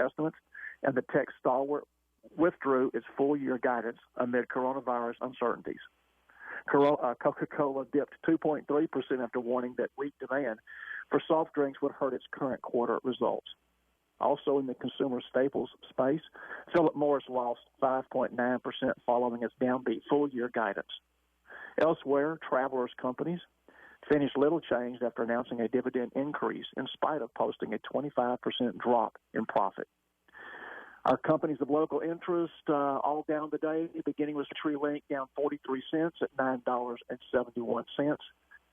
estimates, and the tech stalwart withdrew its full-year guidance amid coronavirus uncertainties. Coca-Cola dipped 2.3% after warning that weak demand for soft drinks would hurt its current quarter results. Also in the consumer staples space, Philip Morris lost 5.9% following its downbeat full-year guidance. Elsewhere, Travelers companies finished little changed after announcing a dividend increase in spite of posting a 25% drop in profit. Our companies of local interest all down today, beginning with CenturyLink down 43 cents at $9.71.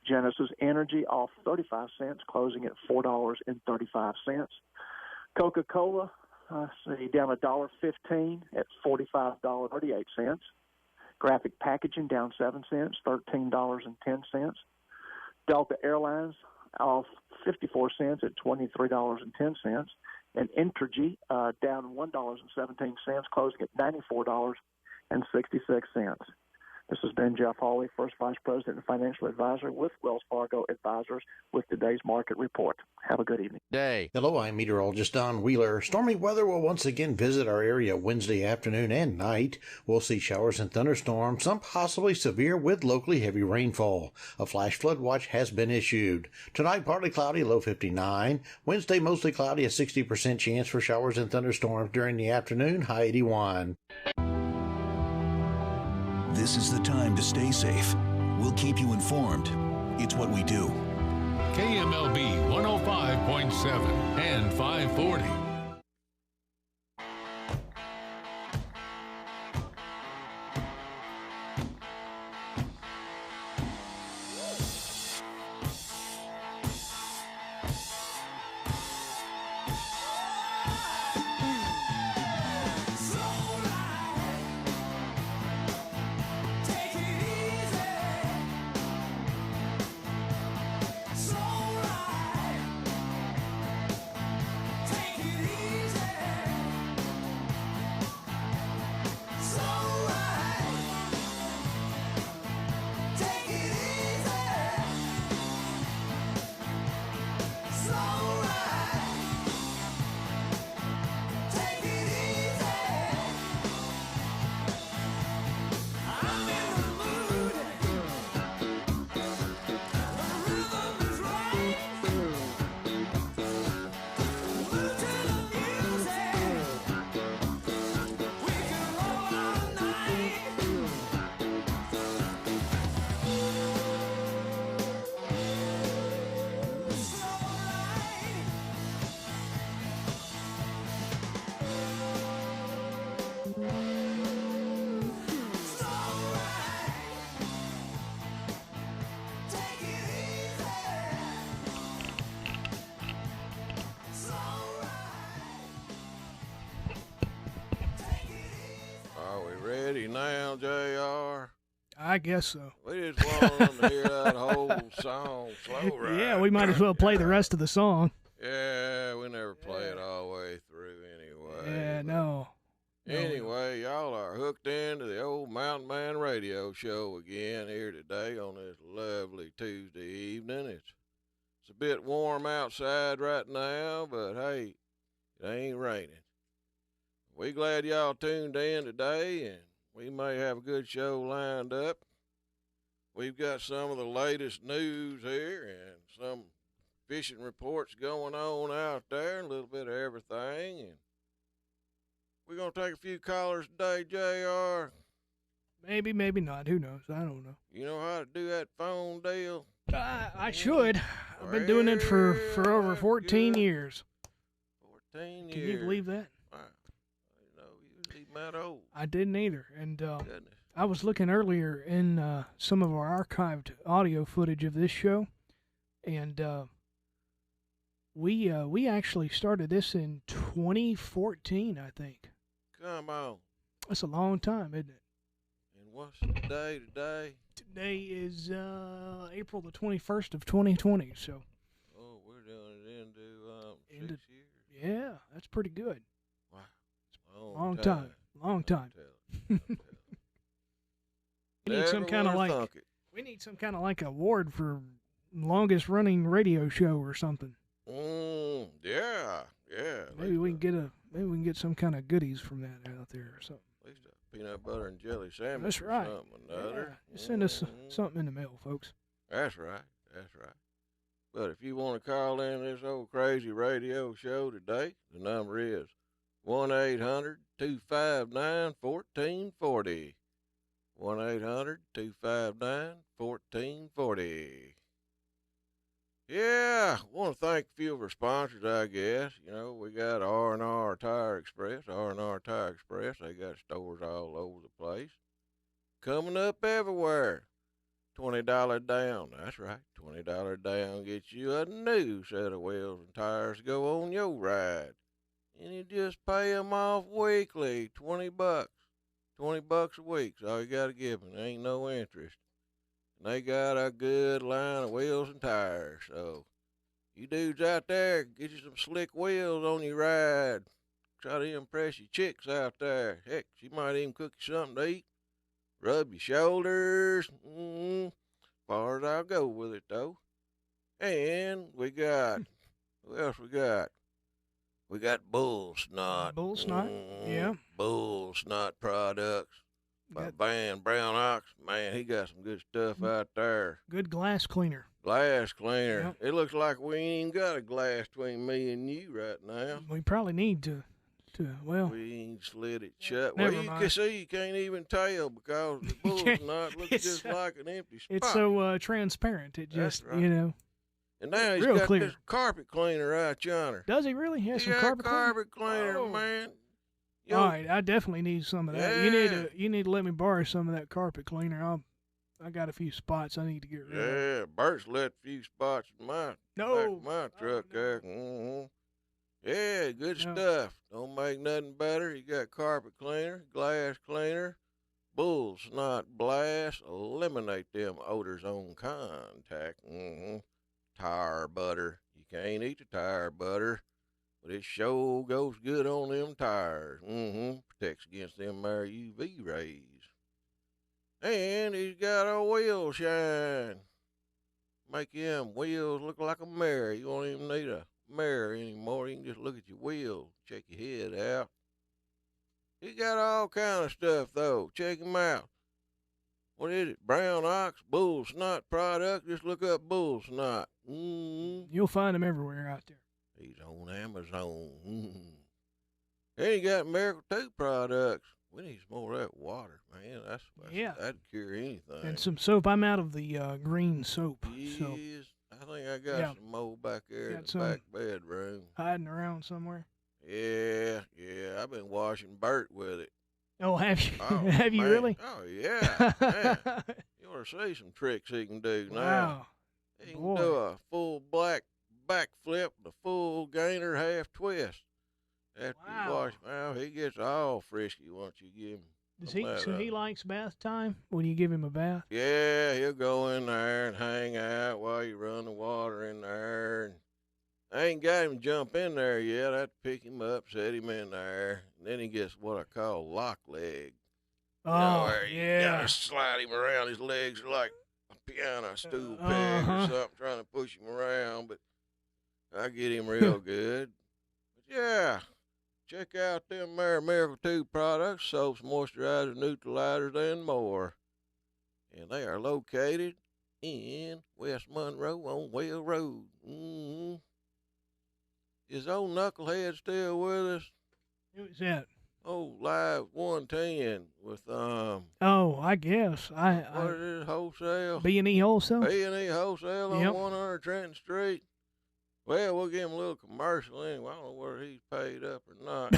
Genesis Energy off 35 cents, closing at $4.35. Coca-Cola, down $1.15 at $45.38. Graphic Packaging down 7 cents, $13.10. Delta Airlines off 54 cents at $23.10. And Entergy down $1.17, closing at $94.66. This has been Jeff Hawley, First Vice President and Financial Advisor with Wells Fargo Advisors, with today's market report. Have a good evening. Hello, I'm meteorologist Don Wheeler. Stormy weather will once again visit our area Wednesday afternoon and night. We'll see showers and thunderstorms, some possibly severe with locally heavy rainfall. A flash flood watch has been issued. Tonight, partly cloudy, low 59. Wednesday, mostly cloudy, a 60% chance for showers and thunderstorms during the afternoon, high 81. This is the time to stay safe. We'll keep you informed. It's what we do. KMLB 105.7 and 540. Now, JR? I guess so. We just want them to hear that whole song, Slow Ride. Yeah, we might as well play the rest of the song. Yeah, we never play it all the way through anyway. Yeah, no. Anyway, y'all are hooked into the old Mountain Man radio show again here today on this lovely Tuesday evening. It's a bit warm outside right now, but hey, it ain't raining. We glad y'all tuned in today, and we may have a good show lined up. We've got some of the latest news here and some fishing reports going on out there, a little bit of everything. And we're going to take a few callers today, JR. Maybe, maybe not. Who knows? I don't know. You know how to do that phone deal? I should. I've been doing it for over 14 years. 14 years. Can you believe that? Wow. That old. I didn't either, and I was looking earlier in some of our archived audio footage of this show, and we actually started this in 2014, I think. Come on. That's a long time, isn't it? And what's the day today? Today is April the 21st of 2020, so. Oh, we're doing it into 6 years. Yeah, that's pretty good. Wow. Long time. We need some kind of like award for longest running radio show or something. Yeah. Maybe we can get maybe we can get some kind of goodies from that out there or something. At least a peanut butter and jelly sandwich. That's right. Or something or another. Yeah. Send us something in the mail, folks. That's right. That's right. But if you want to call in this old crazy radio show today, the number is 1-800-259-1440. 1-800-259-1440. Yeah, I want to thank a few of our sponsors, I guess. You know, we got R&R Tire Express. R&R Tire Express, they got stores all over the place. Coming up everywhere. $20 down. That's right. $20 down gets you a new set of wheels and tires to go on your ride. And you just pay them off weekly. $20. $20 a week. So all you got to give them. There ain't no interest. And they got a good line of wheels and tires. So you dudes out there, get you some slick wheels on your ride. Try to impress your chicks out there. Heck, she might even cook you something to eat. Rub your shoulders. As far as I'll go with it, though. And we got, who else we got? We got Bull Snot. Bull Snot, yeah. Bull Snot products by Van Brown Ox. Man, he got some good stuff out there. Good glass cleaner. Glass cleaner. Yep. It looks like we ain't even got a glass between me and you right now. We probably need to well. We ain't slid it shut. Never Well, you mind. can see, you can't even tell because the Bull Snot looks just like an empty spot. It's so transparent. It just, right. you know. And now he's real got clear. this carpet cleaner out yonder. Does he really? He has some got carpet cleaner, Oh. man. All right, I definitely need some of that. Yeah. You need to let me borrow some of that carpet cleaner. I got a few spots I need to get rid of. Yeah, Bert's let a few spots in my No. back of my truck no. there. Mm-hmm. Yeah, good No. stuff. Don't make nothing better. You got carpet cleaner, glass cleaner, Bull Snot Blast. Eliminate them odors on contact. Tire butter. You can't eat the tire butter, but it sure goes good on them tires. Protects against them there UV rays. And he's got a wheel shine. Make them wheels look like a mirror. You won't even need a mirror anymore. You can just look at your wheels, check your head out. He got all kind of stuff, though. Check him out. What is it? Brown Ox Bull Snot product? Just look up Bull Snot. You'll find them everywhere out there. He's on Amazon. And he got Miracle 2 products. We need some more of that water, man. That'd cure anything. And some soap. I'm out of the green soap. Yes, So I think I got some more back there in the back bedroom. Hiding around somewhere. Yeah. I've been washing Bert with it. Oh, have you? Oh, have you man. really? Oh, yeah. Man. You want to see some tricks he can do now. Wow. He can do a full black backflip, the full gainer half twist. After you wash him out, he gets all frisky once you give him. So he likes bath time when you give him a bath? Yeah, he'll go in there and hang out while you run the water in there. And I ain't got him jump in there yet. I have to pick him up, set him in there, and then he gets what I call lock leg. Oh, You gotta slide him around. His legs are like a piano stool peg or something, trying to push him around, but I get him real good. But yeah, check out them Miracle 2 products, soaps, moisturizers, neutralizers, and more. And they are located in West Monroe on Well Road. Is old Knucklehead still with us? Who's that? Oh, Live 110 with Oh, I guess what is it, wholesale? B&E Wholesale. B&E Wholesale on 100 Trenton Street. Well, we'll give him a little commercial anyway. I don't know whether he's paid up or not.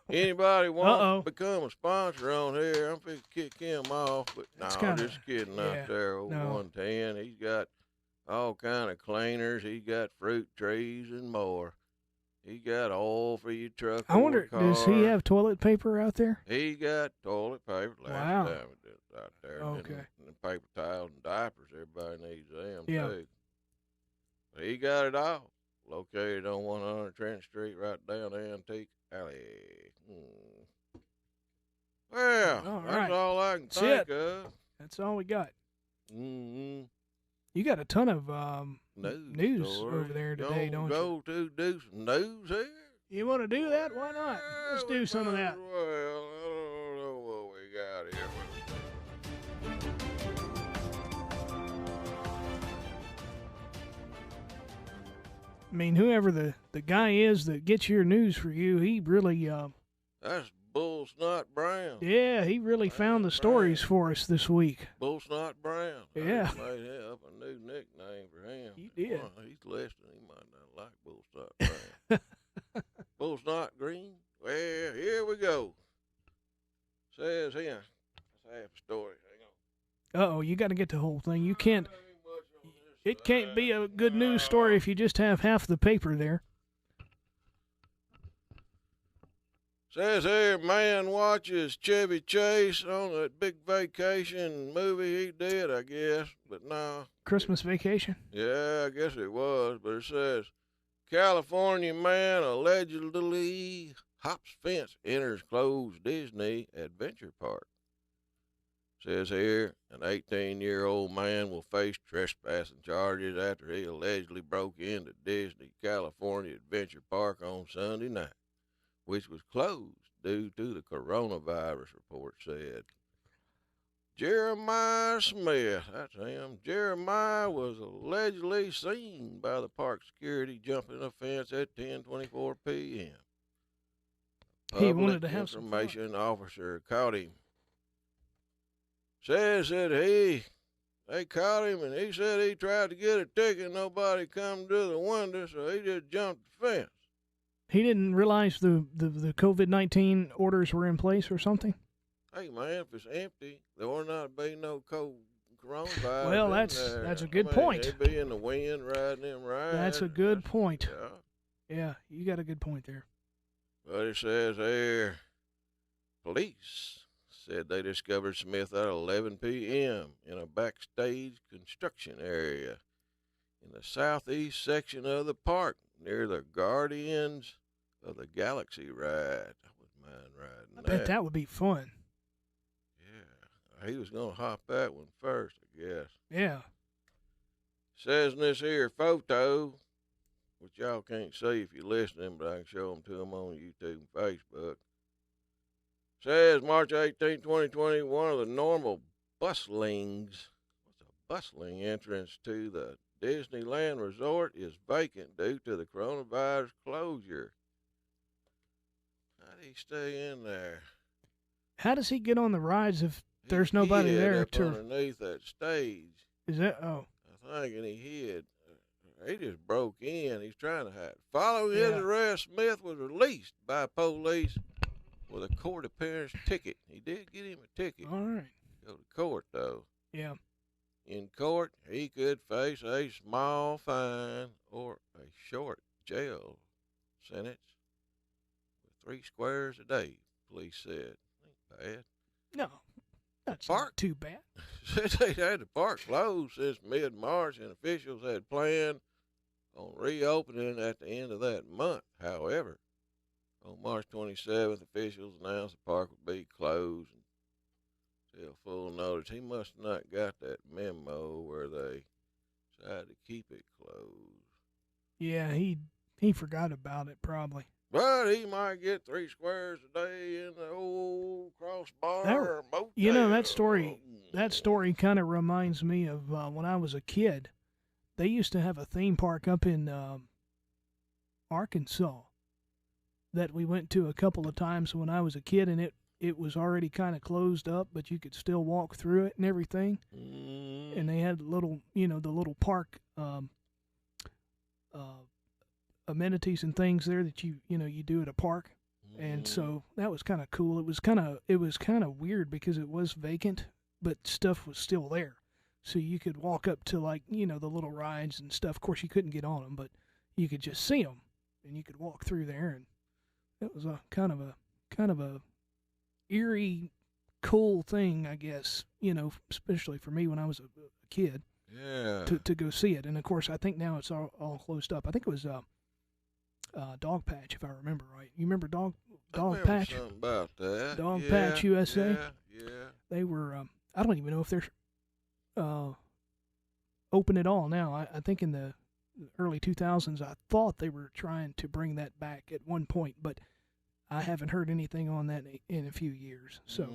Anybody want to become a sponsor on here? I'm going to kick him off, but just kidding out there. Old 110. He's got all kind of cleaners. He's got fruit trees and more. He got oil for your truck. I wonder, does he have toilet paper out there? He got toilet paper last time it did out there. Okay. And paper towels and diapers. Everybody needs them, too. But he got it all. Located on 100 Trenton Street, right down the Antique Alley. Well, that's all I can think of. That's all we got. Mm-hmm. You got a ton of news story. over there today, don't you? Go to do some news here? You want to do that? Why not? Let's do some of that. Well, I don't know what we got here. I mean, whoever the guy is that gets your news for you, he really, That's Bull Snot Brown. yeah, he really found the stories for us this week. Bull Snot Brown. Yeah. I made up a new nickname for him. You did. Well, he's listening. He might not like Bull Snot Brown. Bull Snot Green? Well, here we go. Says here. That's half a story. Hang on. Uh-oh, you got to get the whole thing. You can't, it can't be a good news story if you just have half the paper there. Says here, man watches Chevy Chase on that big vacation movie he did, I guess. But no. Christmas Vacation? Yeah, I guess it was. But it says, California man allegedly hops fence, enters closed Disney Adventure Park. Says here, an 18-year-old man will face trespassing charges after he allegedly broke into Disney California Adventure Park on Sunday night, which was closed due to the coronavirus, report said. Jeremiah Smith, that's him. Jeremiah was allegedly seen by the park security jumping a fence at 10:24 p.m. He wanted to have some fun. Information officer caught him. Says that they caught him and he said he tried to get a ticket. Nobody come to the window, so he just jumped the fence. He didn't realize the COVID-19 orders were in place or something? Hey, man, if it's empty, there will not be no coronavirus. Well, that's a good point. They'd be in the wind riding them rides. That's a good point. Yeah. Yeah, you got a good point there. But it says there, police said they discovered Smith at 11 p.m. in a backstage construction area in the southeast section of the park near the Guardians of the Galaxy ride. I wouldn't mind riding I bet that would be fun. Yeah, he was going to hop that one first, I guess. Yeah. Says in this here photo, which y'all can't see if you're listening, but I can show them to them on YouTube and Facebook. Says March 18, 2020, one of the normal buslings, what's a bustling entrance to the Disneyland Resort is vacant due to the coronavirus closure. How do he stay in there? How does he get on the rides if there's nobody there up underneath that stage? Is that, oh. I think, and he hid. He just broke in. He's trying to hide. Following his arrest, Smith was released by police with a court appearance ticket. He did get him a ticket. All right. Go to court, though. Yeah. In court, he could face a small fine or a short jail sentence with 3 squares a day, police said. Ain't bad. No, that's not too bad. Said they had the park closed since mid-March, and officials had planned on reopening at the end of that month. However, on March 27th, officials announced the park would be closed until full notice. He must have not got that memo where they decided to keep it closed. Yeah, he forgot about it probably. But he might get 3 squares a day in the old crossbar motel. You know, that story kind of reminds me of when I was a kid. They used to have a theme park up in Arkansas that we went to a couple of times when I was a kid, and it was already kind of closed up, but you could still walk through it and everything. Mm. And they had the little park amenities and things there that you do at a park. And so that was kind of cool. It was kind of weird because it was vacant, but stuff was still there. So you could walk up to the little rides and stuff. Of course you couldn't get on them, but you could just see them and you could walk through there, and it was a kind of a eerie, cool thing, I guess, especially for me when I was a kid. Yeah. To go see it. And of course I think now it's all closed up. I think it was Dog Patch, if I remember right. You remember Dog Patch? Something about that. Dog Patch USA. Yeah. They were. I don't even know if they're open at all now. I think in the early 2000s. I thought they were trying to bring that back at one point, but I haven't heard anything on that in a few years. So,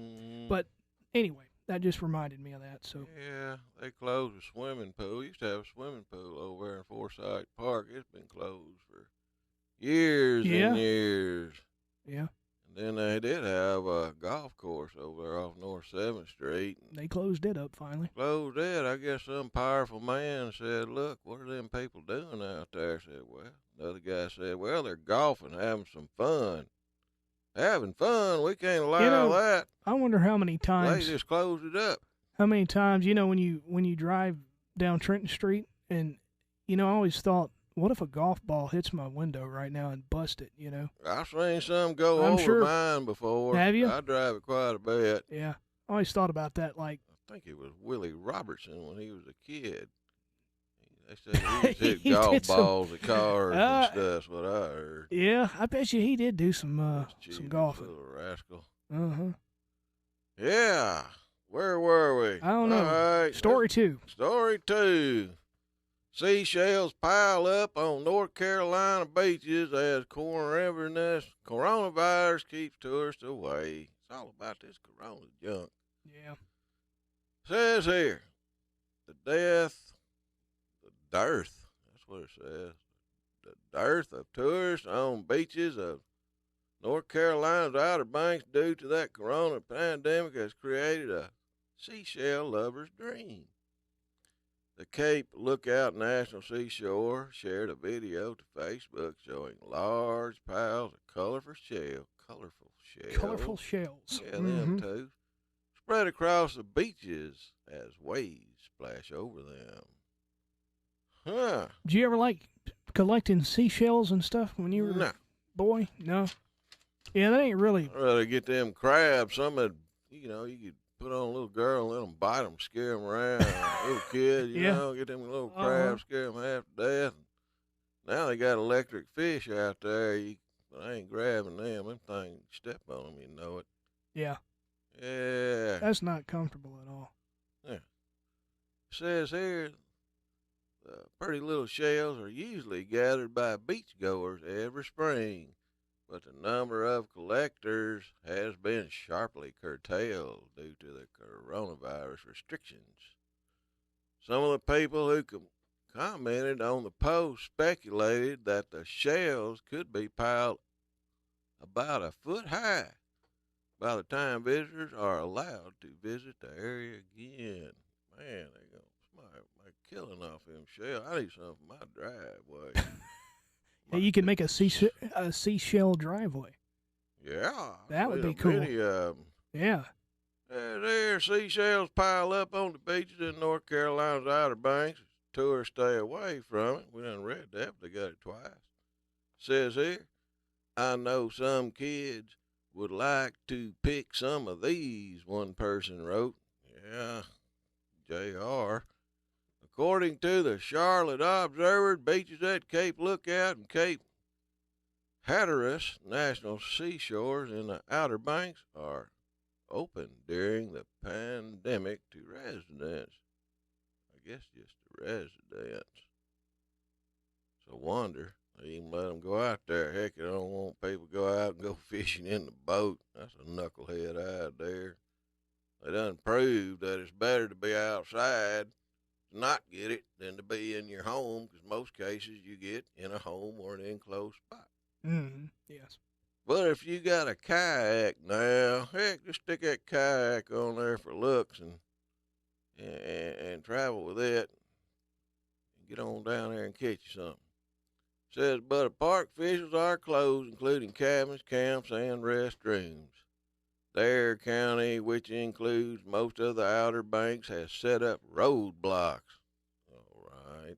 but anyway, that just reminded me of that. So yeah, they closed a swimming pool. We used to have a swimming pool over there in Forsyth Park. It's been closed for years and years. Yeah. And then they did have a golf course over there off North 7th Street. They closed it up finally. Closed it. I guess some powerful man said, look, what are them people doing out there? I said, well, another guy said, well, they're golfing, having some fun. Having fun? We can't allow that. I wonder how many times they just closed it up. How many times, when you drive down Trenton Street, and I always thought, what if a golf ball hits my window right now and bust it? I've seen some go I'm over sure. mine before. Have you? I drive it quite a bit. Yeah, I always thought about that. Like, I think it was Willie Robertson when he was a kid. They said he was hit He golf did some- balls at cars and stuff. That's what I heard. yeah, I bet you he did do some Gee, golfing. Little rascal. Uh-huh. Yeah. Where were we? I don't know. All right. Story 2. Story 2. Seashells pile up on North Carolina beaches as coronavirus keeps tourists away. It's all about this corona junk. Yeah. Says here, the dearth, that's what it says, the dearth of tourists on beaches of North Carolina's Outer Banks due to that corona pandemic has created a seashell lover's dream. The Cape Lookout National Seashore shared a video to Facebook showing large piles of colorful shells. Colorful shells. Yeah, them too. Spread across the beaches as waves splash over them. Huh. Did you ever like collecting seashells and stuff when you were No. a boy? No. Yeah, that ain't really. I'd rather get them crabs. Some of, you could put on a little girl and let them bite them, scare them around. Little kid, get them little crabs, scare them half to death. Now they got electric fish out there. But I ain't grabbing them. Them things, step on them, you know it. Yeah. Yeah. That's not comfortable at all. Yeah. It says here, the pretty little shells are usually gathered by beachgoers every spring, but the number of collectors has been sharply curtailed due to the coronavirus restrictions. Some of the people who commented on the post speculated that the shells could be piled about a foot high by the time visitors are allowed to visit the area again. Man, they gonna make killing off them shells. I need some for my driveway. Hey, you can make a seashell driveway. Yeah. That would be cool. Many of them. Yeah. There, seashells pile up on the beaches in North Carolina's Outer Banks. Tourists stay away from it. We done read that, but they got it twice. Says here, I know some kids would like to pick some of these, one person wrote. Yeah, JR. According to the Charlotte Observer, beaches at Cape Lookout and Cape Hatteras National Seashores in the Outer Banks are open during the pandemic to residents. I guess just the residents. It's a wonder they even let them go out there. Heck, they don't want people to go out and go fishing in the boat. That's a knucklehead out there. They done proved that it's better to be outside to not get it than to be in your home, because most cases you get in a home or an enclosed spot. Yes. But if you got a kayak now, heck, just stick that kayak on there for looks and travel with it. And get on down there and catch you something. Says, but park officials are closed, including cabins, camps, and restrooms. Dare County, which includes most of the Outer Banks, has set up roadblocks, all right,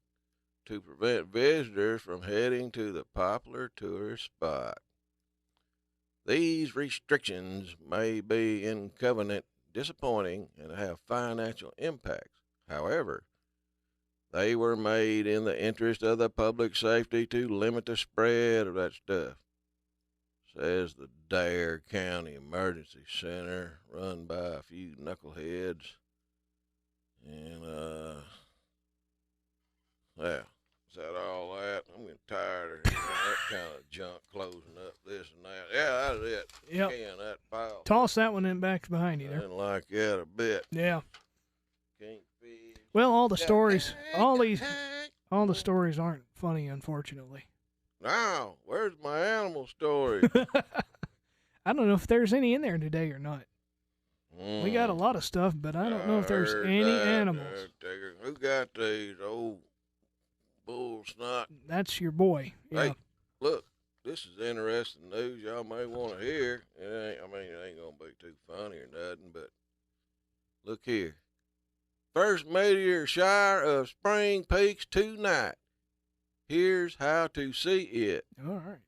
to prevent visitors from heading to the popular tourist spot. These restrictions may be in covenant disappointing and have financial impacts. However, they were made in the interest of the public safety to limit the spread of that stuff, says the Dare County Emergency Center, run by a few knuckleheads. And, yeah, Said all that. I'm getting tired of that kind of junk closing up this and that. Yeah, that's it. Yep. Can that pile. Toss that one in back behind you I there. didn't like that a bit. Yeah. Can't fish. Well, all the stories, all the stories aren't funny, unfortunately. Now, where's my animal story? I don't know if there's any in there today or not. We got a lot of stuff, but I don't know if there's any animals. Who got these old bull snot? That's your boy. Yeah. Hey, look, this is interesting news y'all may want to hear. It ain't going to be too funny or nothing, but look here. First meteor shower of spring peaks tonight. Here's how to see it. All right.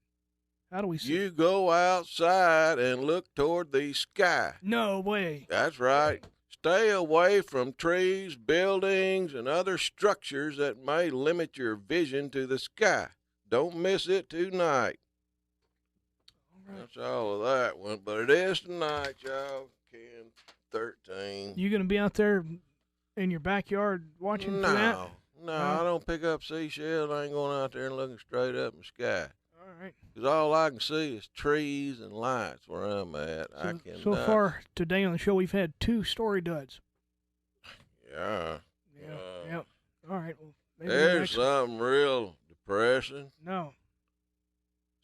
How do we see You go outside and look toward the sky. No way. That's right. Stay away from trees, buildings, and other structures that may limit your vision to the sky. Don't miss it tonight. All right. That's all of that one, but it is tonight, y'all. Can 13. You going to be out there in your backyard watching for that? No, I don't pick up seashells. I ain't going out there and looking straight up in the sky. All right. Because all I can see is trees and lights where I'm at. So far today on the show, we've had 2 story duds. Yeah. Yep. All right. Well, maybe There's something real depressing. No.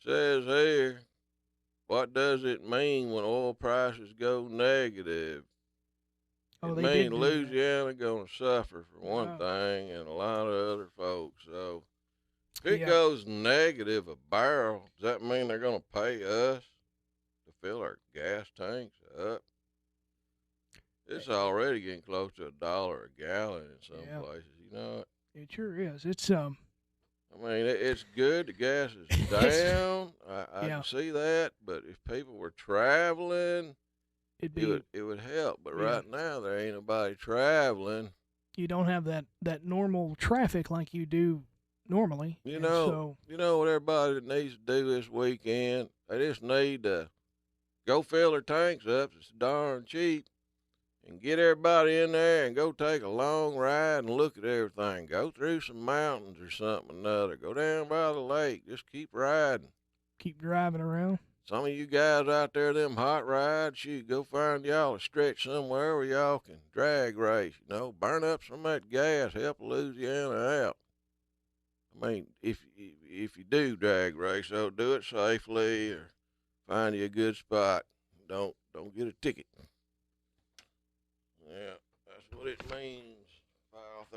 Says here, what does it mean when oil prices go negative? Oh, It they means did do that. Louisiana going to suffer for one thing and a lot of other folks. So if it goes negative a barrel, does that mean they're going to pay us to fill our gas tanks up? It's already getting close to $1 a gallon in some places. You know it? It sure is. It's I mean, it's good. The gas is down. I can see that. But if people were traveling, it would help. But right now, there ain't nobody traveling. You don't have that normal traffic like you do normally. You know what everybody needs to do this weekend? They just need to go fill their tanks up. It's darn cheap. And get everybody in there and go take a long ride and look at everything. Go through some mountains or something or another. Go down by the lake. Just keep riding. Keep driving around. Some of you guys out there, them hot rides, shoot, go find y'all a stretch somewhere where y'all can drag race, burn up some of that gas, help Louisiana out. I mean, if you do drag race, so do it safely or find you a good spot. Don't get a ticket. Yeah, that's what it means, File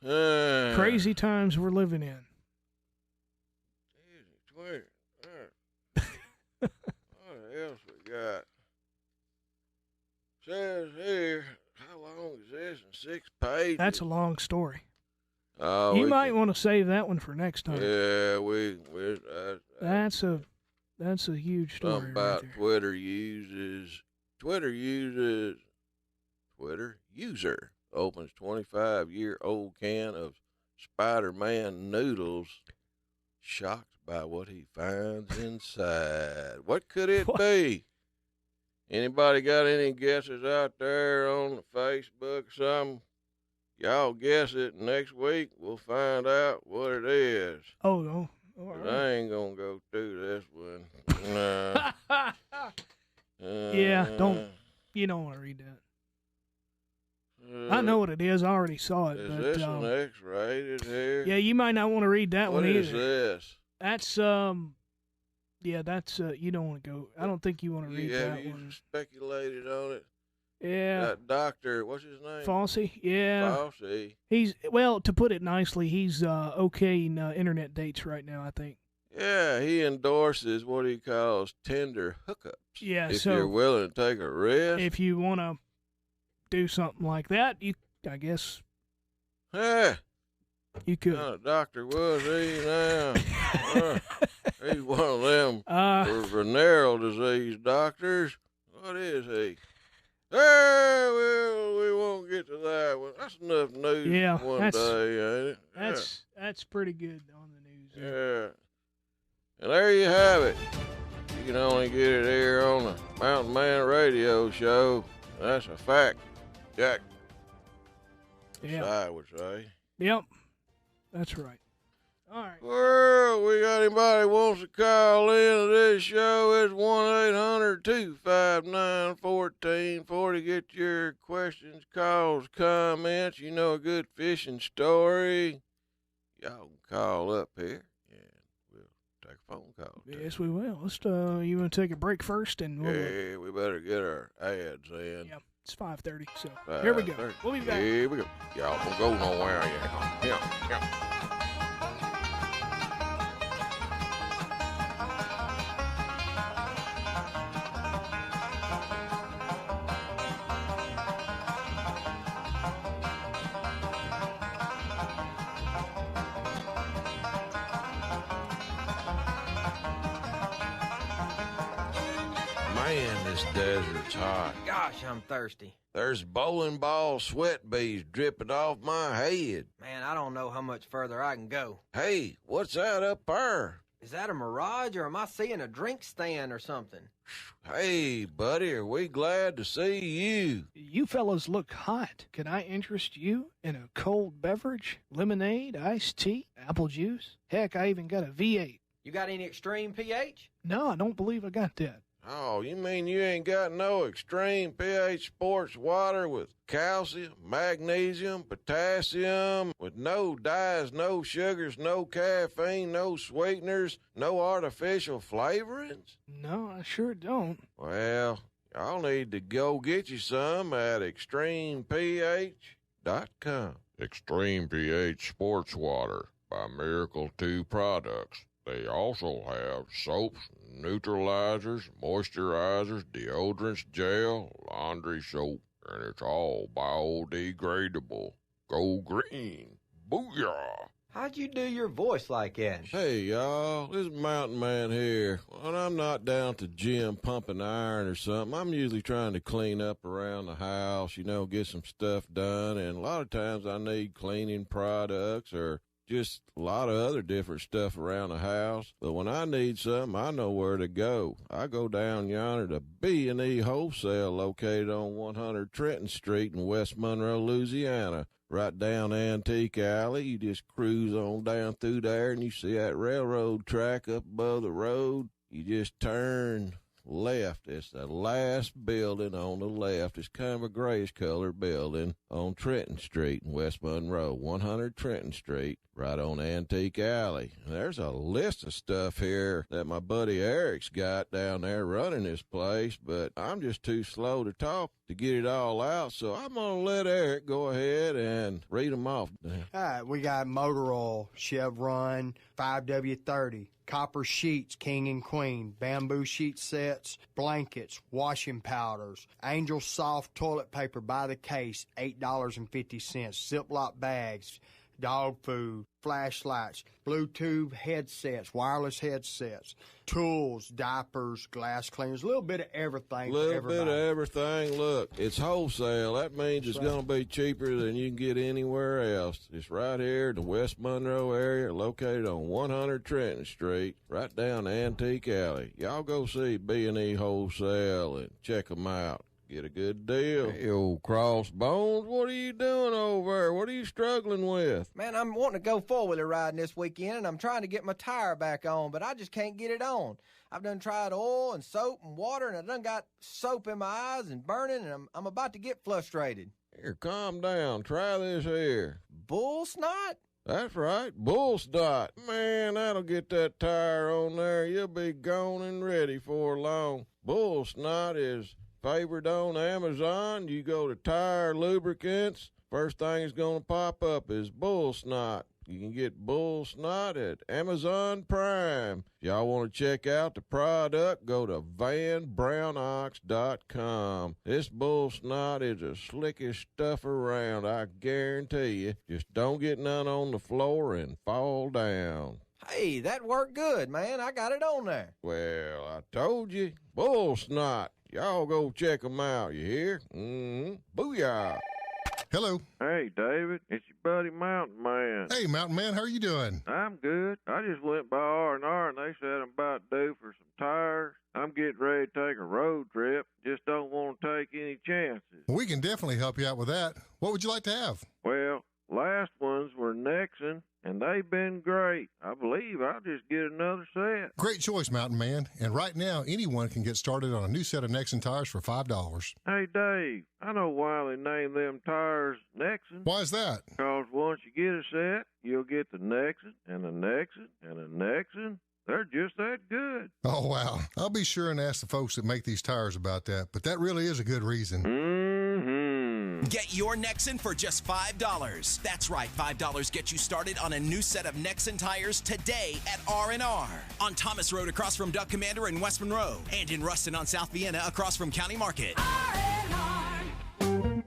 13. Crazy times we're living in. Twitter. What else we got? Says here, how long is this? In 6 pages. That's a long story. Oh, you might want to save that one for next time. Yeah, that's a huge story. Something about right there. Twitter user opens 25-year-old can of Spider-Man noodles, shocked by what he finds inside. What could it be? Anybody got any guesses out there on the Facebook or something? Y'all guess it. Next week we'll find out what it is. Oh. All right. I ain't gonna go through this one. Nah. Yeah, you don't want to read that. I know what it is. I already saw it. Is but, this an X-rated here? Yeah, you might not want to read that one either. What is this? That's you don't want to go. I don't think you want to read that Have you one. speculated on it? Yeah. That doctor, what's his name? Fauci. Yeah. Fauci. To put it nicely, he's okaying internet dates right now, I think. Yeah, he endorses what he calls tender hookups. Yeah, if so you're willing to take a risk. If you want to do something like that, I guess. Yeah. You could. What kind of doctor was he now? He's one of them venereal disease doctors. What is he? Well, we won't get to that one. That's enough news one day, ain't it? That's pretty good on the news. Yeah. And there you have it. You can only get it here on the Mountain Man Radio Show. That's a fact, Jack. Yeah. I would say. Yep. That's right. All right. Well, we got anybody wants to call in to this show? It's 1-800-259-1440. Get your questions, calls, comments. You know a good fishing story. Y'all can call up here and we'll take a phone call. Yes, we will. Let's. You want to take a break first, and we'll. Yeah, we better get our ads in. Yeah, it's 5:30. So here we go. We'll be back. Here we go. Y'all don't go nowhere. Yeah. Man, this desert's hot. Gosh, I'm thirsty. There's bowling ball sweat beads dripping off my head. Man, I don't know how much further I can go. Hey, what's that up there? Is that a mirage, or am I seeing a drink stand or something? Hey, buddy, are we glad to see you? You fellows look hot. Can I interest you in a cold beverage? Lemonade, iced tea, apple juice? Heck, I even got a V8. You got any extreme pH? No, I don't believe I got that. Oh, you mean you ain't got no extreme pH sports water with calcium, magnesium, potassium, with no dyes, no sugars, no caffeine, no sweeteners, no artificial flavorings? No, I sure don't. Well, y'all need to go get you some at extremeph.com. Extreme pH Sports Water by Miracle 2 Products. They also have soaps, neutralizers, moisturizers, deodorants, gel, laundry soap, and it's all biodegradable. Go green. Booyah! How'd you do your voice like that? Hey, y'all, this is Mountain Man here. When I'm not down at the gym pumping iron or something, I'm usually trying to clean up around the house, get some stuff done, and a lot of times I need cleaning products or just a lot of other different stuff around the house. But when I need something, I know where to go. I go down yonder to B&E Wholesale, located on 100 Trenton Street in West Monroe, Louisiana. Right down Antique Alley. You just cruise on down through there, and you see that railroad track up above the road. You just turn left. It's the last building on the left. It's kind of a grayish-colored building on Trenton Street in West Monroe, 100 Trenton Street, right on Antique Alley. There's a list of stuff here that my buddy Eric's got down there running this place, but I'm just too slow to talk to get it all out, so I'm going to let Eric go ahead and read them off. All right, we got motor oil, Chevron, 5W30, copper sheets, king and queen, bamboo sheet sets, blankets, washing powders, Angel soft toilet paper by the case, $8.50, Ziploc bags, dog food, flashlights, Bluetooth headsets, wireless headsets, tools, diapers, glass cleaners, a little bit of everything. Look, it's wholesale. That means it's going to be cheaper than you can get anywhere else. It's right here in the West Monroe area, located on 100 Trenton Street, right down Antique Alley. Y'all go see B&E Wholesale and check them out. Get a good deal. Hey, old crossbones, what are you doing over there? What are you struggling with? Man, I'm wanting to go four-wheeler riding this weekend, and I'm trying to get my tire back on, but I just can't get it on. I've done tried oil and soap and water, and I done got soap in my eyes and burning, and I'm about to get frustrated. Here, calm down. Try this here. Bull snot? That's right, bull snot. Man, that'll get that tire on there. You'll be gone and ready for long. Bull snot is favored on Amazon. You go to tire lubricants, first thing that's going to pop up is bull snot. You can get bull snot at Amazon Prime. If y'all want to check out the product, go to vanbrownox.com. This bull snot is the slickest stuff around, I guarantee you. Just don't get none on the floor and fall down. Hey, that worked good, man. I got it on there. Well, I told you, bull snot. Y'all go check them out, you hear? Booyah. Hello. Hey, David. It's your buddy Mountain Man. Hey, Mountain Man, how are you doing? I'm good. I just went by R&R, and they said I'm about due for some tires. I'm getting ready to take a road trip. Just don't want to take any chances. We can definitely help you out with that. What would you like to have? Well, last ones were they've been great. I believe I'll just get another set. Great choice, Mountain Man. And right now, anyone can get started on a new set of Nexon tires for $5. Hey, Dave, I know why they named them tires Nexon. Why is that? Because once you get a set, you'll get the Nexon and the Nexon and the Nexon. They're just that good. Oh, wow. I'll be sure and ask the folks that make these tires about that, but that really is a good reason. Mm-hmm. Get your Nexon for just $5. That's right, $5 gets you started on a new set of Nexon tires today at R&R. On Thomas Road across from Duck Commander in West Monroe, and in Ruston on South Vienna across from County Market. R&R.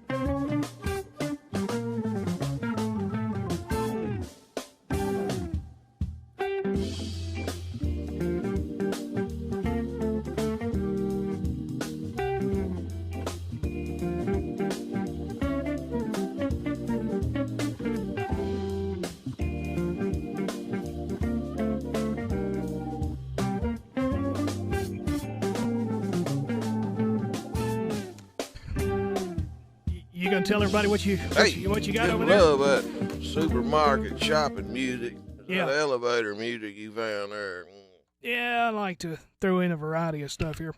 You gonna tell everybody what you got over there? I love that supermarket shopping music. Yeah. That elevator music you found there. Yeah, I like to throw in a variety of stuff here.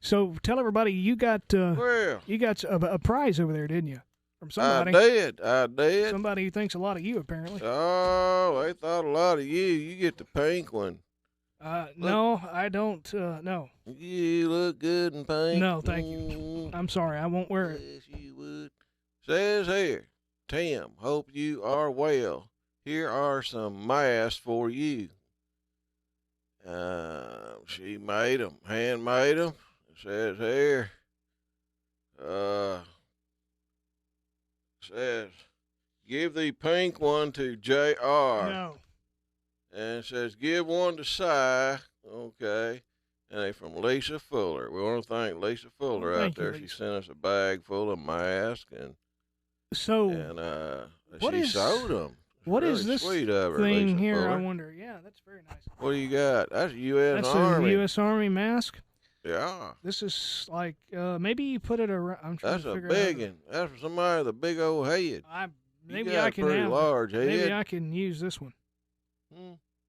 So tell everybody you got a prize over there, didn't you? From somebody. I did. Somebody who thinks a lot of you, apparently. Oh, they thought a lot of you. You get the pink one. No, I don't. No. You look good in pink. No, thank you. I'm sorry, I won't wear it. Yes, you would. Says here, Tim, hope you are well. Here are some masks for you. She made them, handmade them. It says here, says, give the pink one to J.R. No. And it says, give one to Cy. Okay. And they from Lisa Fuller. We want to thank Lisa Fuller out there. She sent us a bag full of masks and she sold them. What really is this sweet of her, thing Lisa here? Fuller. I wonder. Yeah, that's very nice. What do you got? That's a U.S. That's Army. a U.S. Army mask. Yeah. This is like maybe you put it around. I'm trying That's to a figure big out. one. That's for somebody with a big old head. Maybe you got I can a pretty have large head. Maybe I can use this one.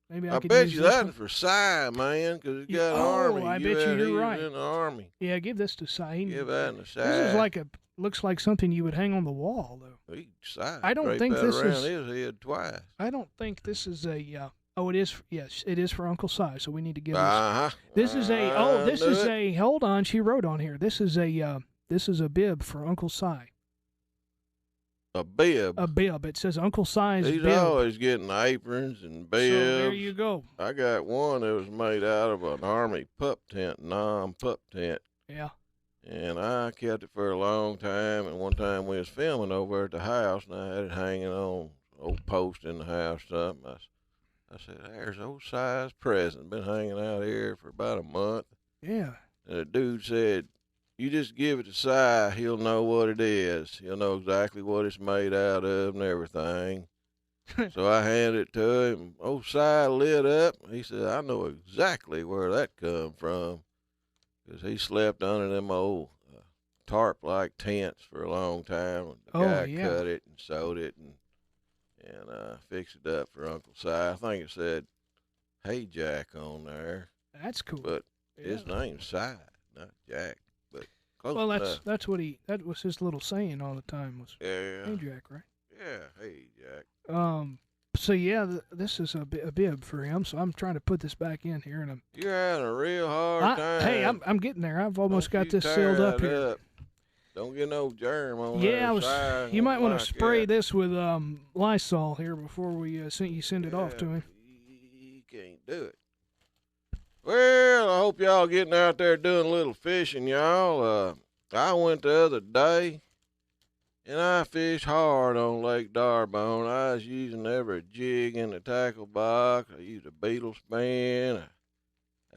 Maybe I could bet use you this that's one. for Cy, man, because it's got Oh, Army. I bet you you're right. In the Army. Yeah, give this to Cy. Give that to Cy. This is like looks like something you would hang on the wall, though. Cy. I don't think that this around is. his head twice. I don't think this is a. Oh, it is. Yes, it is for Uncle Cy. So we need to give Uh-huh. this. This is a. Oh, this is a. Hold on, she wrote on here. This is a. This is a bib for Uncle Cy. A bib. A bib. It says Uncle Cy's He's bib. always getting aprons and bibs. So there you go. I got one that was made out of an Army pup tent, non-pup tent. Yeah. And I kept it for a long time. And one time we was filming over at the house, and I had it hanging on an old post in the house. Something. I said, "There's old Cy's present. Been hanging out here for about a month." Yeah. And the dude said, "You just give it to Cy, he'll know what it is. He'll know exactly what it's made out of and everything." So I handed it to him. Old Cy lit up. He said, "I know exactly where that come from." Because he slept under them old tarp-like tents for a long time. The guy cut it and sewed it and fixed it up for Uncle Cy. I think it said, "Hey Jack" on there. That's cool. But his name's Cy, not Jack. But close well, enough. that was his little saying all the time was, "Hey Jack," right? Yeah, hey Jack. So yeah, this is a bib for him. So I'm trying to put this back in here, and You're having a real hard time. Hey, I'm getting there. I've almost got this sealed up here. Up. Don't get no germ on there. You might want to spray this with Lysol here before we send it off to him. You can't do it. Well, I hope y'all getting out there doing a little fishing, y'all. I went the other day, and I fished hard on Lake Darbone. I was using every jig in the tackle box. I used a beetle spin.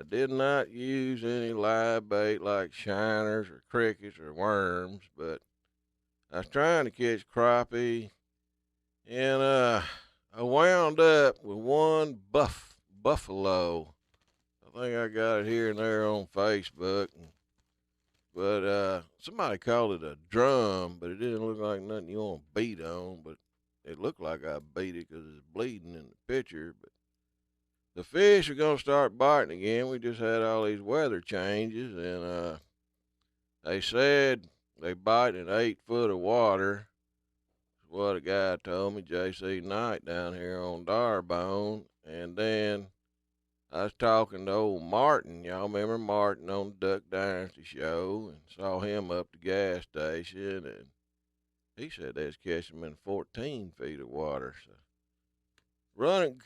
I did not use any live bait like shiners or crickets or worms, but I was trying to catch crappie, and I wound up with one buffalo. I think I got it here and there on Facebook, but somebody called it a drum, but it didn't look like nothing you want to beat on, but it looked like I beat it because it's bleeding in the picture. But the fish are going to start biting again. We just had all these weather changes, and they said they bite in 8 foot of water. That's what a guy told me, J.C. Knight, down here on Darbone. And then I was talking to old Martin. Y'all remember Martin on the Duck Dynasty show, and saw him up the gas station, and he said they was catching them in 14 feet of water. So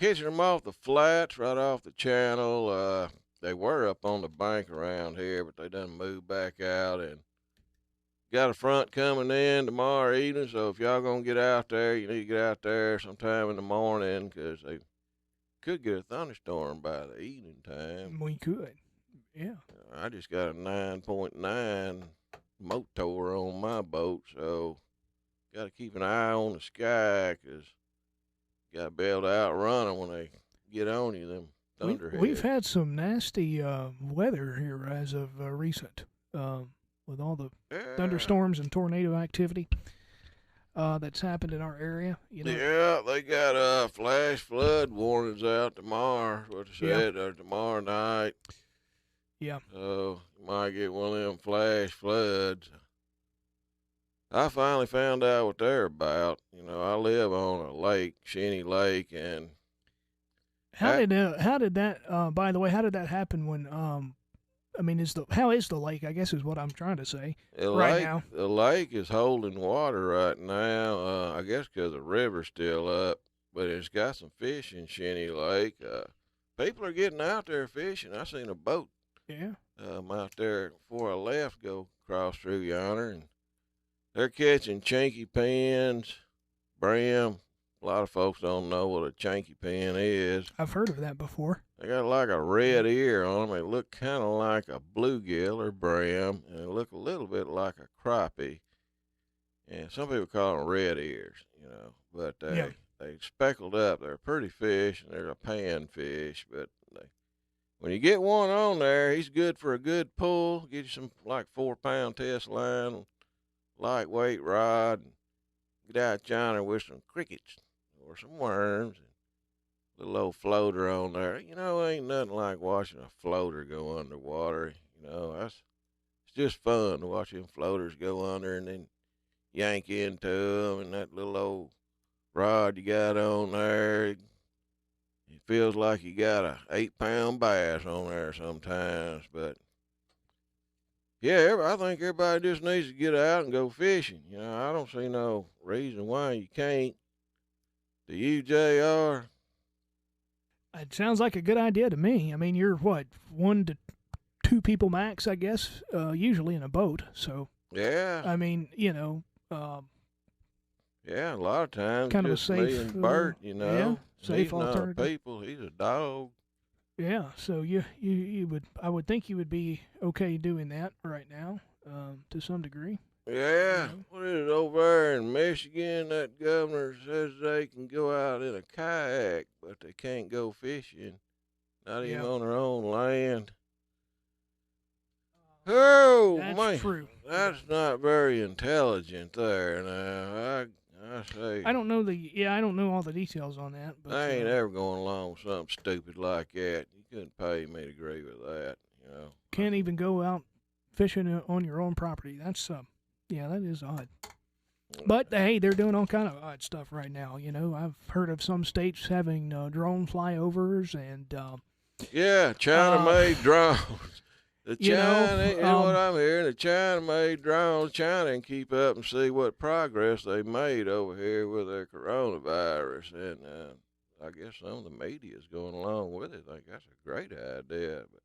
catching them off the flats, right off the channel. They were up on the bank around here, but they done moved back out, and got a front coming in tomorrow evening. So if y'all gonna get out there, you need to get out there sometime in the morning, because they could get a thunderstorm by the evening time. We could, yeah. I just got a 9.9 motor on my boat, so got to keep an eye on the sky, because you got to be able to outrun them when they get on you, them thunderheads. We've had some nasty weather here as of recent, with all the thunderstorms and tornado activity that's happened in our area. You know? Yeah, they got flash flood warnings out tomorrow, what they said, or tomorrow night. Yeah. So you might get one of them flash floods. I finally found out what they're about. You know, I live on a lake, Shenny Lake, and how did that? By the way, how did that happen? When I mean, how is the lake? I guess is what I'm trying to say now. The lake is holding water right now. I guess because the river's still up, but it's got some fish in Shenny Lake. People are getting out there fishing. I seen a boat. Yeah. Out there before I left, go across through yonder, and they're catching chinky pins, brim. A lot of folks don't know what a chinky pin is. I've heard of that before. They got like a red ear on them. They look kind of like a bluegill or brim, and they look a little bit like a crappie. And some people call them red ears, you know. But they speckled up. They're a pretty fish, and they're a pan fish. But when you get one on there, he's good for a good pull. Get you some like 4-pound test line, lightweight rod, and get out yonder with some crickets or some worms, and a little old floater on there. You know, ain't nothing like watching a floater go underwater. You know, it's just fun to watch them floaters go under and then yank into them, and that little old rod you got on there, it feels like you got a 8-pound bass on there sometimes. But yeah, I think everybody just needs to get out and go fishing. You know, I don't see no reason why you can't. Do you, JR? It sounds like a good idea to me. I mean, you're what, 1 to 2 people max, I guess, usually in a boat. So yeah, I mean, you know, yeah, a lot of times kind of a just safe, me and Bert, you know, yeah, safe he's not alternative. people. He's a dog. Yeah, so you would, I would think you would be okay doing that right now, to some degree. Yeah, what is it over there in Michigan? That governor says they can go out in a kayak, but they can't go fishing, not even on their own land. Oh, That's man, true. That's not very intelligent there. Now, I say, I don't know I don't know all the details on that, but I ain't ever going along with something stupid like that. You couldn't pay me to agree with that, you know. Can't even go out fishing on your own property. That's yeah, that is odd. But hey, they're doing all kind of odd stuff right now. You know, I've heard of some states having drone flyovers and yeah, China-made drones. The China, you know, what I'm hearing, the China-made drones, China can keep up and see what progress they made over here with their coronavirus. And I guess some of the media is going along with it. I think that's a great idea. But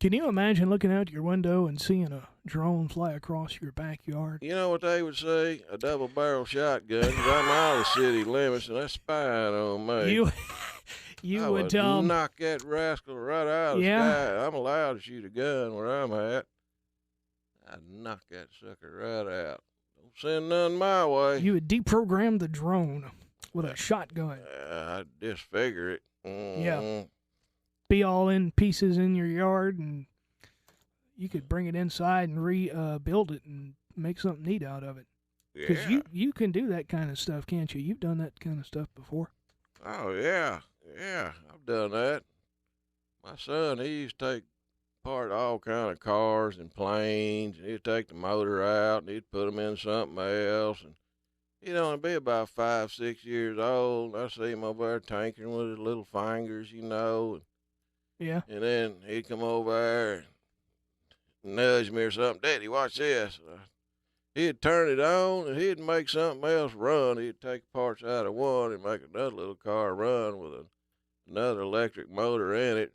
can you imagine looking out your window and seeing a drone fly across your backyard? you know what they would say? A double-barrel shotgun. 'Cause I'm out of the city limits, and they're spying on me. You I would knock that rascal right out of the sky. I'm allowed to shoot a gun where I'm at. I'd knock that sucker right out. Don't send none my way. You would deprogram the drone with a shotgun. I'd disfigure it. Mm-hmm. Yeah. Be all in pieces in your yard, and you could bring it inside and rebuild it and make something neat out of it. Because you can do that kind of stuff, can't you? You've done that kind of stuff before. Oh, yeah. Yeah, I've done that. My son, he used to take apart all kind of cars and planes, and he'd take the motor out, and he'd put them in something else, and he'd only be about 5, 6 years old. I see him over there tinkering with his little fingers, Yeah. And then he'd come over there and nudge me or something. Daddy, watch this. He'd turn it on, and he'd make something else run. He'd take parts out of one and make another little car run with another electric motor in it.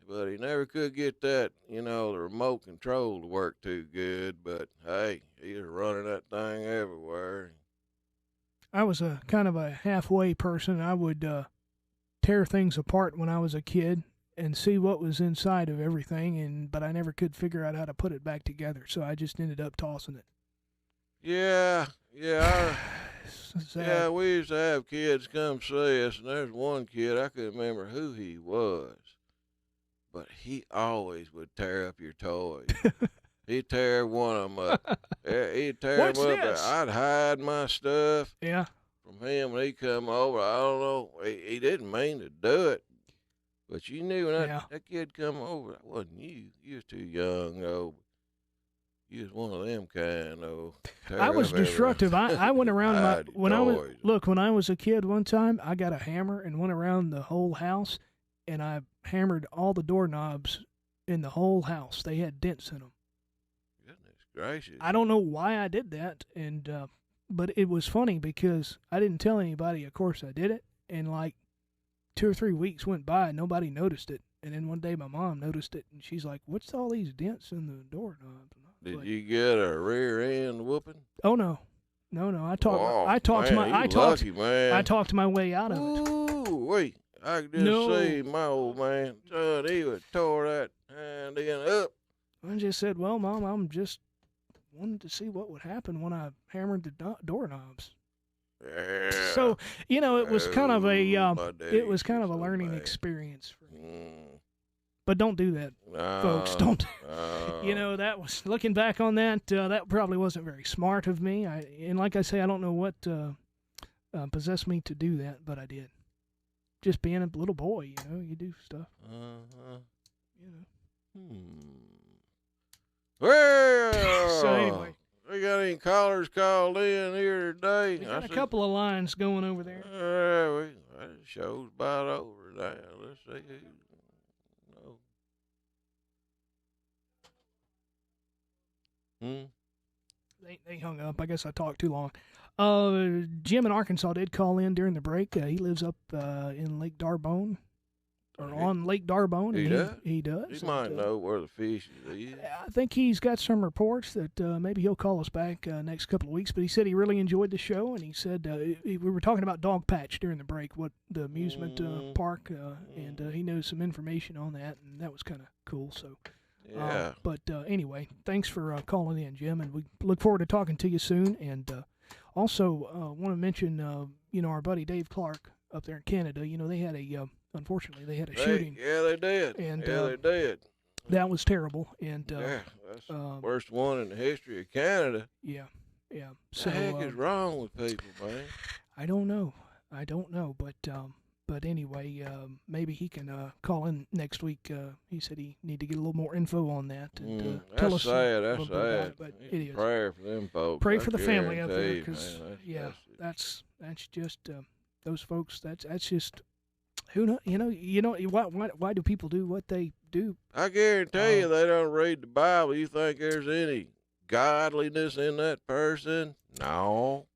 But he never could get that, the remote control to work too good. But, hey, he was running that thing everywhere. I was a kind of a halfway person. I would tear things apart when I was a kid and see what was inside of everything, but I never could figure out how to put it back together, so I just ended up tossing it. Yeah. Yeah, we used to have kids come see us, and there's one kid, I couldn't remember who he was, but he always would tear up your toys. He'd tear one of them up. He'd tear them up. This? I'd hide my stuff from him when he come over. I don't know. He didn't mean to do it, but you knew when that kid come over, that wasn't you. You was too young, though. You was one of them kind, though. I was destructive. I went around when I was a kid one time, I got a hammer and went around the whole house, and I hammered all the doorknobs in the whole house. They had dents in them. Goodness gracious. I don't know why I did that, but it was funny because I didn't tell anybody, of course, I did it, and like 2 or 3 weeks went by and nobody noticed it. And then one day my mom noticed it, and she's like, "What's all these dents in the doorknobs?" Did you get a rear end whooping? Oh no. I talked my way out of it. Ooh, wait. I could just see my old man. Son, he would tore that hand in up. I just said, "Well, Mom, I'm just wanted to see what would happen when I hammered the doorknobs." Yeah. So, it was kind of a learning experience for me. But don't do that, folks. Don't. That was, looking back on that, that probably wasn't very smart of me. And like I say, I don't know what possessed me to do that, but I did. Just being a little boy, you do stuff. Well, so anyway. We got any callers called in here today? We got a couple of lines going over there. That show's about over now. Let's see who. They hung up. I guess I talked too long. Jim in Arkansas did call in during the break. He lives up in Lake Darbone, or on Lake Darbone. He does. He might know where the fish is. I think he's got some reports that maybe he'll call us back next couple of weeks. But he said he really enjoyed the show, and he said we were talking about Dog Patch during the break, what the amusement park, and he knows some information on that, and that was kind of cool. So. Yeah. But anyway, thanks for calling in, Jim, and we look forward to talking to you soon. And also want to mention, our buddy Dave Clark up there in Canada. They had unfortunately, they had a shooting. Yeah, they did. And, they did. That was terrible. And that's the worst one in the history of Canada. Yeah. So, what the heck is wrong with people, man? I don't know, but anyway, maybe he can call in next week. He said he need to get a little more info on that and tell us a little bit about it. But it is. Prayer for them folks. Pray for the family up there, because that's just those folks. That's just who know. Why do people do what they do? I guarantee you, they don't read the Bible. You think there's any godliness in that person? No.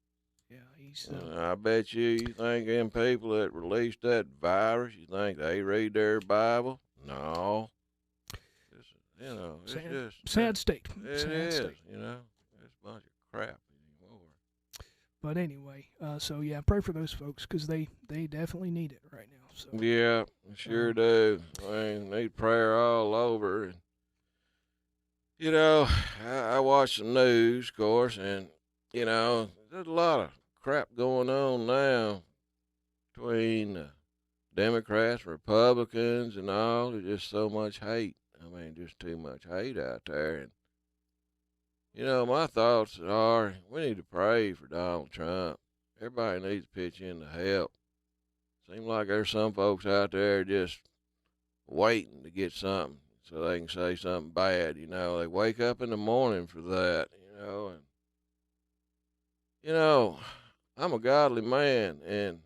I bet you think them people that released that virus, you think they read their Bible? No. It's just sad state. It sad is, state. It's a bunch of crap anymore. But anyway, so yeah, pray for those folks because they definitely need it right now. So yeah, sure do. They need prayer all over. And I watch the news, of course, and there's a lot of crap going on now between Democrats, Republicans, and all. There's just so much hate. I mean, just too much hate out there. You know, my thoughts are we need to pray for Donald Trump. Everybody needs to pitch in to help. Seems like there's some folks out there just waiting to get something so they can say something bad. You know, they wake up in the morning for that, you know. And, you know, I'm a godly man, and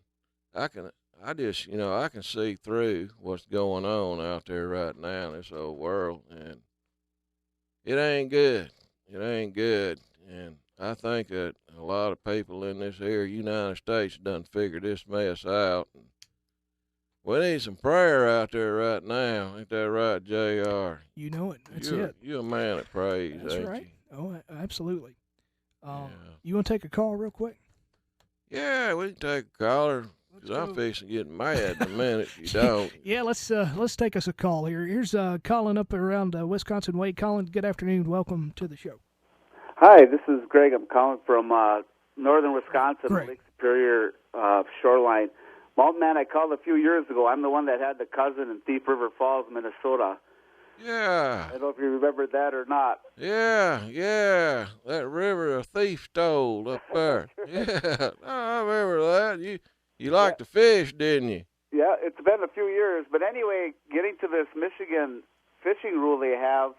I can see through what's going on out there right now in this old world, and it ain't good. It ain't good. And I think that a lot of people in this here United States done figured this mess out. And we need some prayer out there right now. Ain't that right, JR? You know it. That's it. You're a man that prays, That's ain't right. you? Oh, absolutely. Yeah. You want to take a call real quick? Yeah, we can take a caller. Because I'm fixing to get mad in a minute if you don't. Yeah, let's take us a call here. Here's Colin up around Wisconsin Way. Colin, good afternoon. Welcome to the show. Hi, this is Greg. I'm calling from northern Wisconsin, Greg. Lake Superior shoreline. Mountain Man, I called a few years ago. I'm the one that had the cousin in Thief River Falls, Minnesota. Yeah. I don't know if you remember that or not. Yeah. That river a thief stole up there. Yeah, I remember that. You liked to fish, didn't you? Yeah, it's been a few years. But anyway, getting to this Michigan fishing rule they have,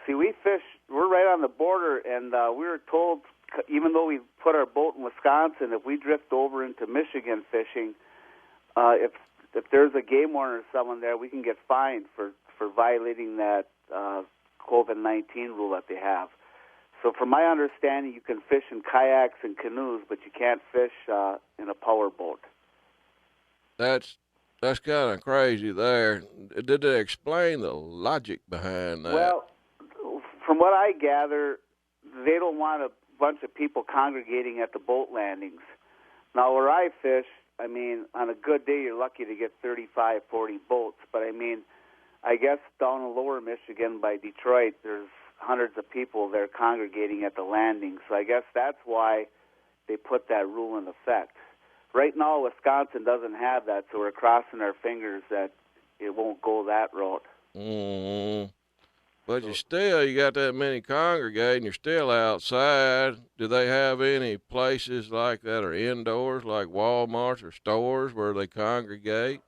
see, we're right on the border, and we were told, even though we put our boat in Wisconsin, if we drift over into Michigan fishing, if there's a game warden or someone there, we can get fined for violating that COVID-19 rule that they have. So from my understanding, you can fish in kayaks and canoes, but you can't fish in a power boat. That's kind of crazy there. Did they explain the logic behind that? Well, from what I gather, they don't want a bunch of people congregating at the boat landings. Now, where I fish, I mean, on a good day, you're lucky to get 35, 40 boats. But, I mean, I guess down in lower Michigan by Detroit, there's hundreds of people there congregating at the landing. So I guess that's why they put that rule in effect. Right now, Wisconsin doesn't have that, so we're crossing our fingers that it won't go that route. Mm-hmm. But you got that many congregating, you're still outside. Do they have any places like that or indoors, like Walmarts or stores where they congregate?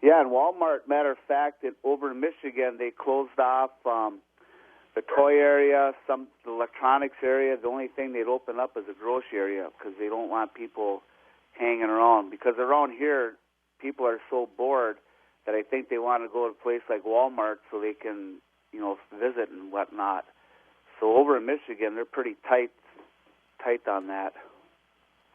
Yeah, in Walmart, matter of fact, over in Michigan, they closed off the toy area, the electronics area. The only thing they'd open up is the grocery area because they don't want people hanging around. Because around here, people are so bored that I think they want to go to a place like Walmart so they can, visit and whatnot. So over in Michigan, they're pretty tight on that.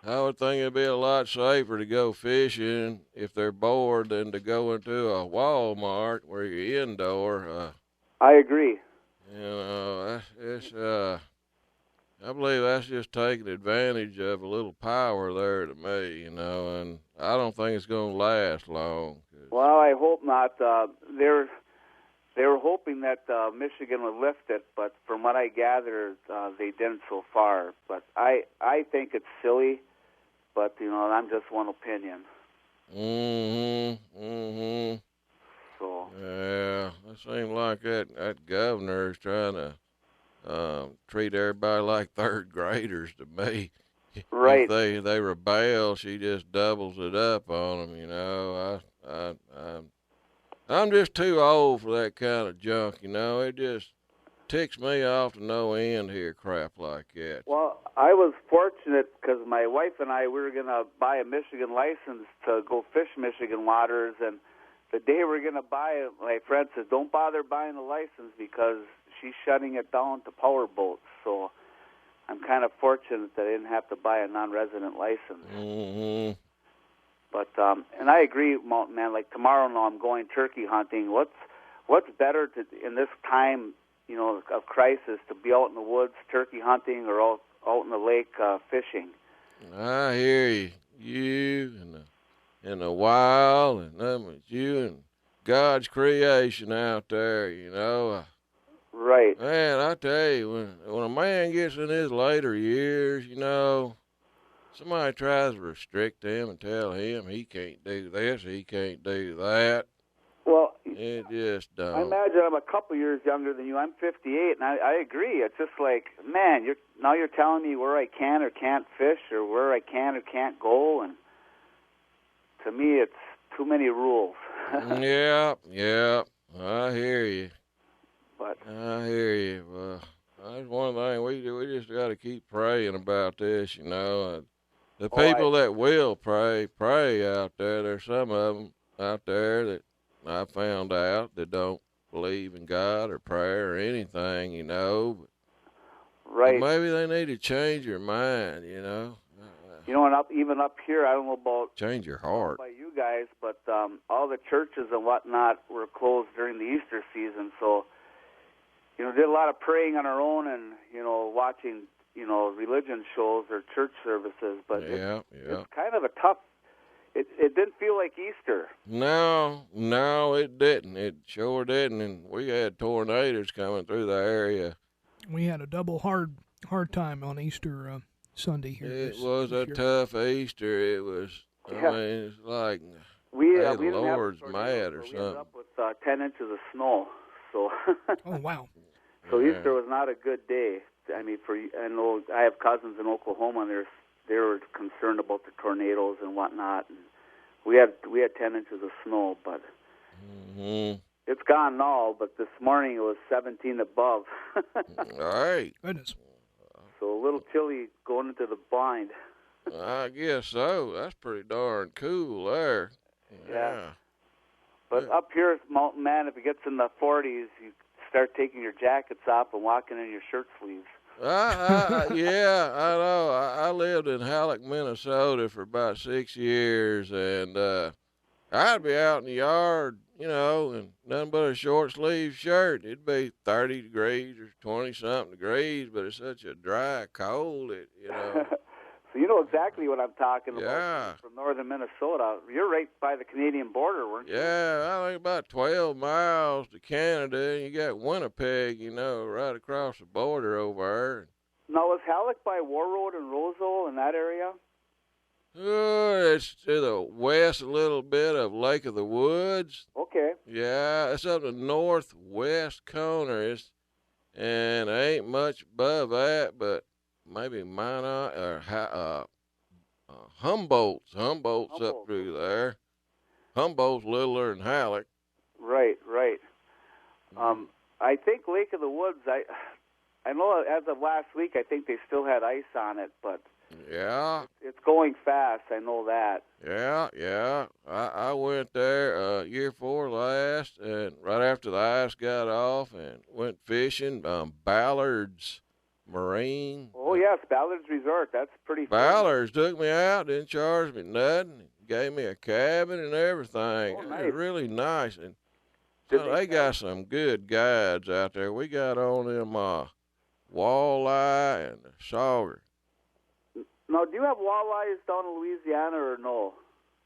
I would think it'd be a lot safer to go fishing if they're bored than to go into a Walmart where you're indoor. I agree. I believe that's just taking advantage of a little power there to me, and I don't think it's going to last long. Well, I hope not. They were hoping that Michigan would lift it, but from what I gathered, they didn't so far. But I think it's silly, but, I'm just one opinion. Mm-hmm. So. Yeah, it seems like that governor is trying to treat everybody like third graders to me. Right. If they rebel, she just doubles it up on them, I'm just too old for that kind of junk, It just ticks me off to no end here, crap like that. Well, I was fortunate because my wife and we were going to buy a Michigan license to go fish Michigan waters, and the day we're going to buy it, my friend says, don't bother buying the license because she's shutting it down to power boats. So I'm kind of fortunate that I didn't have to buy a non-resident license. Mm-hmm. But and I agree, Mountain Man. Like tomorrow, now I'm going turkey hunting. What's better in this time, of crisis, to be out in the woods turkey hunting or out in the lake fishing? I hear you. You in the wild, and you and God's creation out there. Right. Man, I tell you, when a man gets in his later years, somebody tries to restrict him and tell him he can't do this, he can't do that. Well, it just don't. I imagine I'm a couple years younger than you. I'm 58, and I agree. It's just like, man, you're telling me where I can or can't fish, or where I can or can't go, and to me, it's too many rules. Yeah, I hear you. But I hear you. Well, that's one thing we do. We just got to keep praying about this, you know. The people that will pray out there. There's some of them out there that I found out that don't believe in God or prayer or anything, you know. Right. But maybe they need to change their mind, you know. You know, and even up here, I don't know about change your heart. By you guys, but all the churches and whatnot were closed during the Easter season, so you know, did a lot of praying on our own and you know, watching religion shows or church services. But it's kind of a tough. It didn't feel like Easter. No, it didn't. It sure didn't. And we had tornadoes coming through the area. We had a double hard time on Easter Sunday here. It was a tough Easter. It was. I mean, it's like the Lord's mad or something. We ended up with 10 inches of snow. So. Oh wow. So Easter was not a good day. I mean, I know I have cousins in Oklahoma, and they were concerned about the tornadoes and whatnot. And we had 10 inches of snow, but it's gone now. But this morning it was 17 above. All right. Goodness. So a little chilly going into the blind. I guess so. That's pretty darn cool there. Yeah. But up here, Mountain Man, if it gets in the 40s, you start taking your jackets off and walking in your shirt sleeves. Yeah, I know. I lived in Halleck, Minnesota for about 6 years, and I'd be out in the yard, you know, in nothing but a short sleeve shirt. It'd be 30 degrees or 20-something degrees, but it's such a dry cold, you know. So you know exactly what I'm talking about. Yeah. From northern Minnesota. You're right by the Canadian border, weren't you? Yeah, I think about 12 miles to Canada, and you got Winnipeg, you know, right across the border over there. Now, was Halleck by War Road and Roseville in that area? It's to the west a little bit of Lake of the Woods. Okay. Yeah, it's up the northwest corner, and there ain't much above that, but maybe Minot or Humboldt's up through there. Humboldt's littler than Halleck. Right. I think Lake of the Woods, I know as of last week, I think they still had ice on it, but yeah, it's going fast. I know that. Yeah. I went there year before last, and right after the ice got off, and went fishing. Ballard's Marine. Oh yes, Ballard's Resort. That's pretty. Ballard's took me out, didn't charge me nothing, gave me a cabin and everything. Oh, It nice. was really nice, and so they got some good guides out there. We got on them walleye and sauger. Now, do you have walleyes down in Louisiana or no?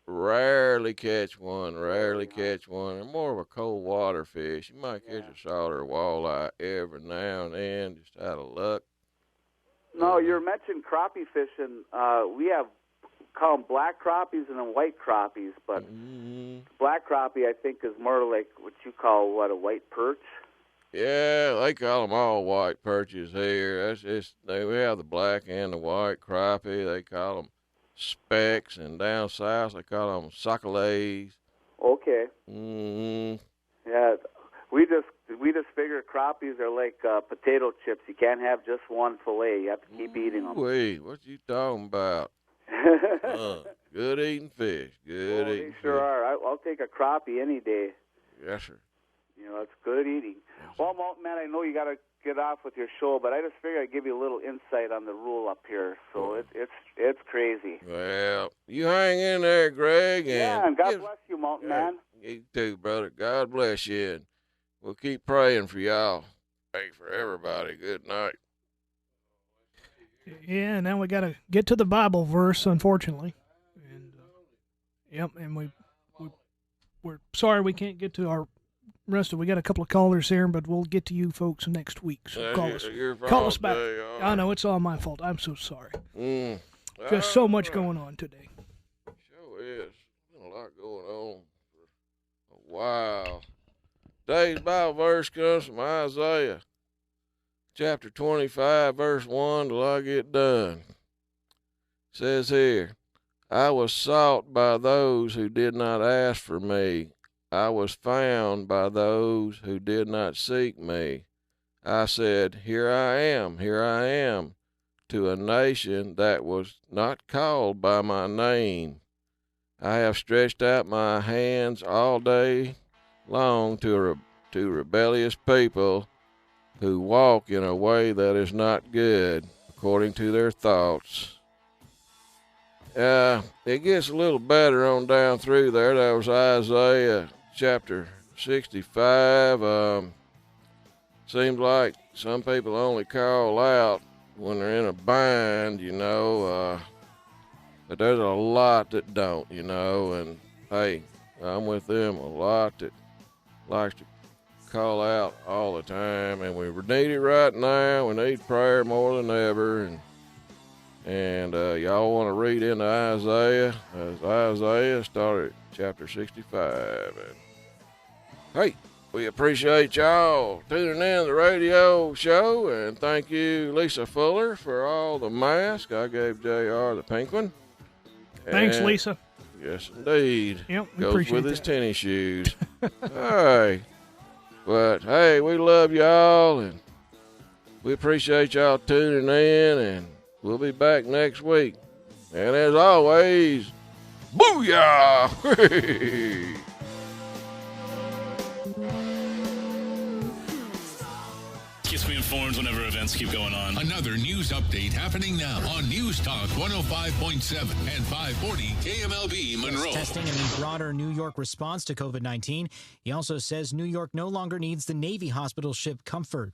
Rarely catch one. They're more of a cold water fish. You might catch a sauger walleye every now and then, just out of luck. No, you mentioned crappie fishing. We call them black crappies and then white crappies, but black crappie, I think, is more like what you call, a white perch? Yeah, they call them all white perches here. We have the black and the white crappie. They call them specks, and down south they call them sockolays. Okay. Yeah, we just figure crappies are like potato chips. You can't have just one fillet. You have to keep eating them. Wait, what you talking about? Good eating fish. Good eating. They sure are. I'll take a crappie any day. Yes, sir. You know, it's good eating. Well, Mountain Man, I know you got to get off with your show, but I just figured I'd give you a little insight on the rule up here. So it's crazy. Well, you hang in there, Greg. And God bless you, Mountain Man. You too, brother. God bless you. And we'll keep praying for y'all. Pray for everybody. Good night. Yeah, now we got to get to the Bible verse, unfortunately. And and we're sorry we can't get to our rest of. We got a couple of callers here, but we'll get to you folks next week. So call us back. I know it's all my fault. I'm so sorry. Just so much going on today. Sure is. Been a lot going on for a Wow. Today's Bible verse comes from Isaiah chapter 25, verse 1 till I get done. It says here, I was sought by those who did not ask for me. I was found by those who did not seek me. I said, here I am, to a nation that was not called by my name. I have stretched out my hands all day long to rebellious people who walk in a way that is not good, according to their thoughts. It gets a little better on down through there. That was Isaiah chapter 65. Seems like some people only call out when they're in a bind, but there's a lot that don't, and hey, I'm with them a lot that likes to call out all the time, and we need it right now. We need prayer more than ever, and y'all want to read into Isaiah, as Isaiah started chapter 65. And hey, we appreciate y'all tuning in to the radio show, and thank you, Lisa Fuller, for all the masks. I gave JR the pink one. Thanks, Lisa. Yes, indeed. Yep, goes with his tennis shoes. Hey, but hey, we love y'all, and we appreciate y'all tuning in, and we'll be back next week. And as always, booyah! Keeps me informed whenever events keep going on. Another news update happening now on News Talk 105.7 and 540 KMLB Monroe. Testing in the broader New York response to COVID-19. He also says New York no longer needs the Navy hospital ship Comfort.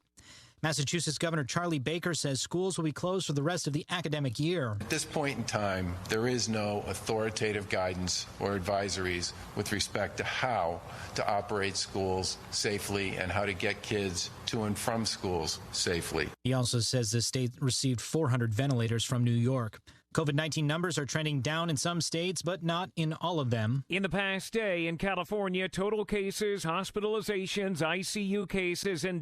Massachusetts Governor Charlie Baker says schools will be closed for the rest of the academic year. At this point in time, there is no authoritative guidance or advisories with respect to how to operate schools safely and how to get kids to and from schools safely. He also says the state received 400 ventilators from New York. COVID-19 numbers are trending down in some states, but not in all of them. In the past day in California, total cases, hospitalizations, ICU cases, and